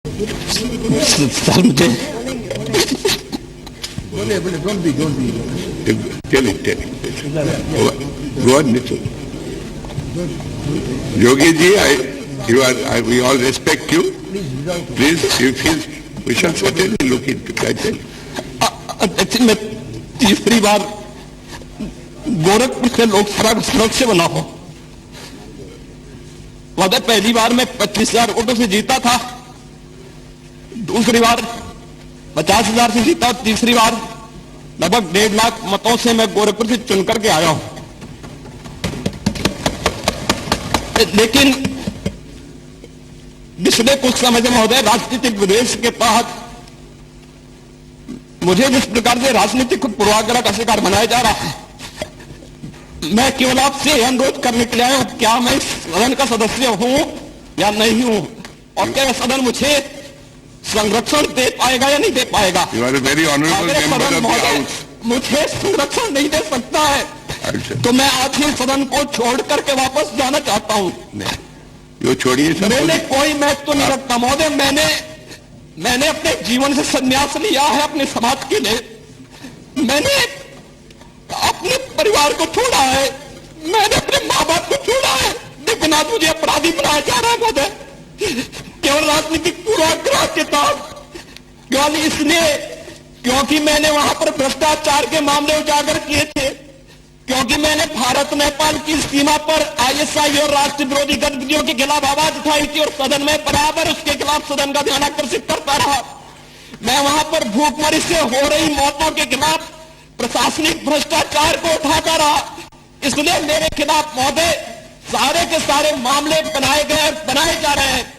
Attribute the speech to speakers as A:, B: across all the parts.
A: Sir मुझे
B: Tell it. Go on, Nitin. Yogi ji, we all respect you. Please, we shall certainly look into it.
A: अध्यक्ष, मैं तीसरी बार गोरखपुर से लोकसभा का सदस्य बना हूं। वादा पहली बार मैं 25,000 वोटों से जीता था, दूसरी बार 50,000 से जीता, तीसरी बार लगभग 1.5 लाख मतों से मैं गोरखपुर से चुन करके आया हूं। लेकिन पिछले कुछ समय से महोदय राजनीतिक विदेश के तहत मुझे जिस प्रकार से राजनीतिक पूर्वाग्रह का शिकार बनाया जा रहा है, मैं केवल आपसे अनुरोध करने के लिए आया हूं, क्या मैं इस सदन का सदस्य हूं या नहीं हूं, और क्या सदन मुझे संरक्षण दे पाएगा या नहीं दे पाएगा। मुझे संरक्षण नहीं दे सकता है तो मैं आज ही सदन को छोड़ करके वापस जाना चाहता हूं।
B: यो छोड़िए सर,
A: मैंने कोई महत्व तो नहीं रखता महोदय। मैंने अपने जीवन से संन्यास लिया है अपने समाज के लिए। मैंने अपने परिवार को छोड़ा है, मैंने अपने माँ बाप को छोड़ा है, लेकिन आज मुझे अपराधी बनाया जा रहा है महोदय, केवल राजनीतिक पूर्वाग्रह के तहत। केवल इसलिए क्योंकि मैंने वहां पर भ्रष्टाचार के मामले उजागर किए थे, क्योंकि मैंने भारत नेपाल की सीमा पर आईएसआई और राष्ट्र विरोधी गतिविधियों के खिलाफ आवाज उठाई थी और सदन में बराबर उसके खिलाफ सदन का ध्यान आकर्षित करता रहा। मैं वहां पर भूखमरी से हो रही मौतों के खिलाफ प्रशासनिक भ्रष्टाचार को उठाता रहा। इसलिए मेरे खिलाफ महोदय सारे के सारे मामले बनाए जा रहे हैं।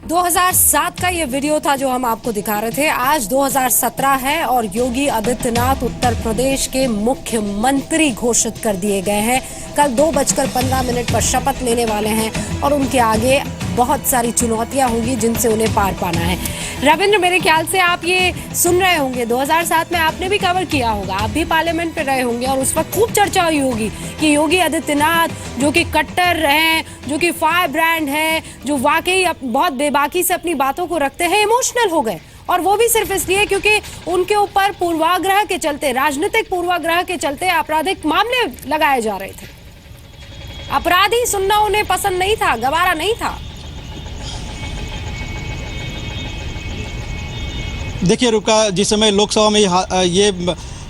C: 2007 का ये वीडियो था जो हम आपको दिखा रहे थे। आज 2017 है और योगी आदित्यनाथ उत्तर प्रदेश के मुख्यमंत्री घोषित कर दिए गए हैं। कल 2:15 पर शपथ लेने वाले हैं और उनके आगे बहुत सारी चुनौतियां होंगी जिनसे उन्हें पार पाना है। रविंद्र, मेरे ख्याल से आप ये सुन रहे होंगे, 2007 में आपने भी कवर किया होगा, आप भी पार्लियामेंट पे रहे होंगे और उस वक्त खूब चर्चा हुई होगी कि योगी आदित्यनाथ जो कि कट्टर हैं, जो कि फायर ब्रांड है, जो वाकई बहुत बेबाकी से अपनी बातों को रखते हैं, इमोशनल हो गए। और वो भी सिर्फ इसलिए क्योंकि उनके ऊपर पूर्वाग्रह के चलते, राजनीतिक पूर्वाग्रह के चलते आपराधिक मामले लगाए जा रहे थे। अपराधी सुनना उन्हें पसंद नहीं था, गवारा नहीं था।
D: देखिए रुका, जिस समय लोकसभा में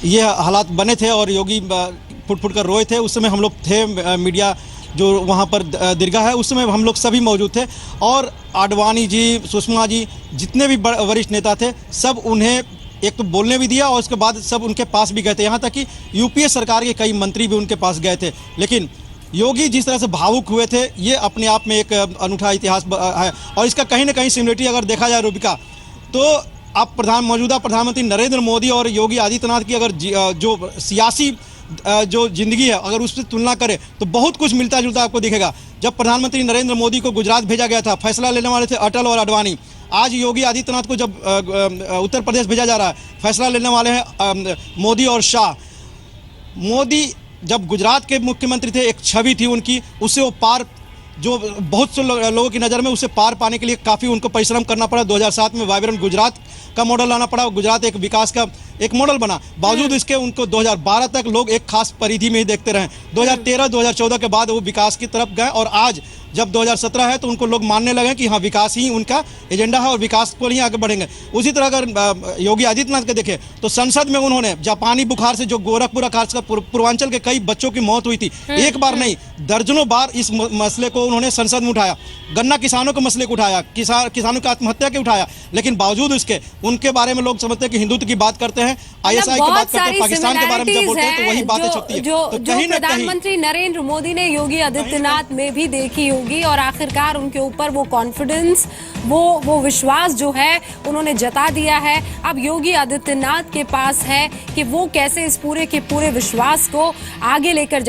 D: ये हालात बने थे और योगी फुट कर रोए थे, उस समय हम लोग थे, मीडिया जो वहाँ पर दीर्घा है, उस समय हम लोग सभी मौजूद थे और आडवाणी जी, सुषमा जी, जितने भी वरिष्ठ नेता थे, सब उन्हें एक तो बोलने भी दिया और उसके बाद सब उनके पास भी गए थे। यहाँ तक कि यूपीए सरकार के कई मंत्री भी उनके पास गए थे। लेकिन योगी जिस तरह से भावुक हुए थे, ये अपने आप में एक अनूठा इतिहास है और इसका कहीं ना कहीं सिमिलरिटी अगर देखा जाए रूबिका, तो आप मौजूदा प्रधानमंत्री नरेंद्र मोदी और योगी आदित्यनाथ की अगर जो सियासी जो जिंदगी है अगर उससे तुलना करें तो बहुत कुछ मिलता जुलता आपको दिखेगा। जब प्रधानमंत्री नरेंद्र मोदी को गुजरात भेजा गया था, फैसला लेने वाले थे अटल और आडवाणी। आज योगी आदित्यनाथ को जब उत्तर प्रदेश भेजा जा रहा है, फैसला लेने वाले हैं मोदी और शाह। मोदी जब गुजरात के मुख्यमंत्री थे, एक छवि थी उनकी, उससे वो पार, जो बहुत से लोगों की नज़र में उससे पार पाने के लिए काफ़ी उनको परिश्रम करना पड़ा। 2007 में वाइब्रेंट गुजरात का मॉडल लाना पड़ा, गुजरात एक विकास का एक मॉडल बना। बावजूद इसके उनको 2012 तक लोग एक खास परिधि में ही देखते रहे। 2013-2014 के बाद वो विकास की तरफ गए और आज जब 2017 है तो उनको लोग मानने लगे कि हाँ, विकास ही उनका एजेंडा है और विकास को ही आगे बढ़ेंगे। उसी तरह अगर योगी आदित्यनाथ के देखें तो संसद में उन्होंने जापानी बुखार से जो गोरखपुर खासकर पूर्वांचल के कई बच्चों की मौत हुई थी, एक बार नहीं दर्जनों बार इस मसले को उन्होंने संसद में उठाया। गन्ना किसानों के मसले को उठाया, किसानों की आत्महत्या के उठाया। लेकिन बावजूद इसके उनके बारे में लोग समझते हैं कि हिंदुत्व की बात करते हैं, आईएसआई की बात करते हैं, पाकिस्तान के बारे में जब बोलते हैं तो वही बातें छपती है।
C: जो प्रधानमंत्री नरेंद्र मोदी ने योगी आदित्यनाथ में भी देखी होगी और आखिरकार उनके ऊपर वो कॉन्फिडेंस, वो विश्वास जो है उन्होंने जता दिया है। अब योगी आदित्यनाथ के पास है कि वो कैसे इस पूरे के पूरे विश्वास को आगे लेकर